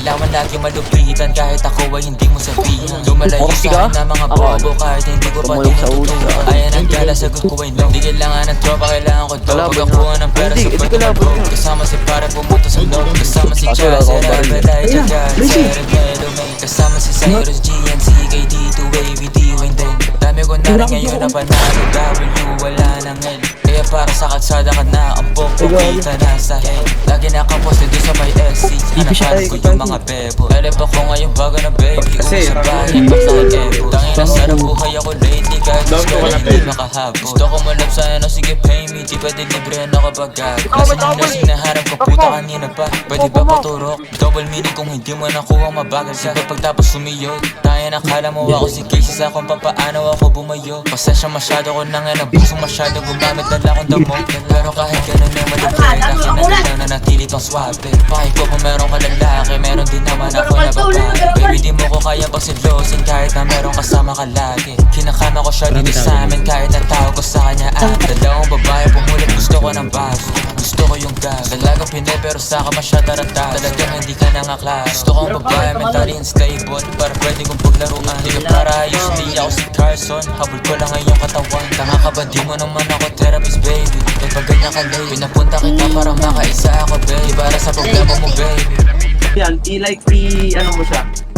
Kailangan lagi malupitan kahit ako ay hindi mo sabihin. Lumalayo sa akin na mga bobo kahit hindi ko pa tinututunan. Ayan ang gala, sagot ko ay no. Di kailangan ng tropa, kailangan ko to. Pagkakuha ng pera sa pagkakuha. Kasama si para pumunta sa loob. Kasama si Chaz, Relay, Jagan, Sergelo May. Kasama si Cyrus, GNC, KD2, AVD, Wayne. Dami ko na rin ngayon na panalo. W, wala nang L. Kaya para sa kalsada ka na ang boko, kita na sa head. Lagi nakaposte doon sa may SC. Hanapan ko yung mga bebo. Elep ako ngayon bago na baby. Uwi sa bahay, pagsakin ebo. Tangin na sarap buhay ako lately. Kahit sa school hindi makahabol. Gusto ko malap sa ano, sige pay me. Di pwede libre na kapag gago. Kasi nung nasinaharap ko puta kanina pa. Pwede ba paturok? Double meaning kung hindi mo nakuha mabagal ka. Pagtapos sumiyod. Tayo nakala mo ako si Casey sa kung papaano ako bumayo. Pasensya masyado ko nang nabuso masyado gumamit na lang akong damo. Pero kahit ganun may malupit akin na lang na natili pang swabe. Pakit ko kung meron ka lalaki, meron din naman ako na babae. Baby di mo ko kaya pagsilosin kahit na meron kasama ka lagi. Kinakama ko siya dito sa amin kahit na tawag ko sa kanya dalawang babae pumulit gusto ko ng baso. Gusto ko yung gas Dalagang pinay pero saka masya tarantado. Talagang hindi ka nangaklaro. Gusto kong babae mentally unstable para pwede kong paglaruan. Di ka para ayos, di ako si Carson. Habol ko lang ngayong katawan. Tanga ka ba di mo naman ako therapist baby. Kaya pag ganyan ka late pinapunta kita para makaisa ako baby. Para sa problema mo baby. Yan, i-like, ano mo siya.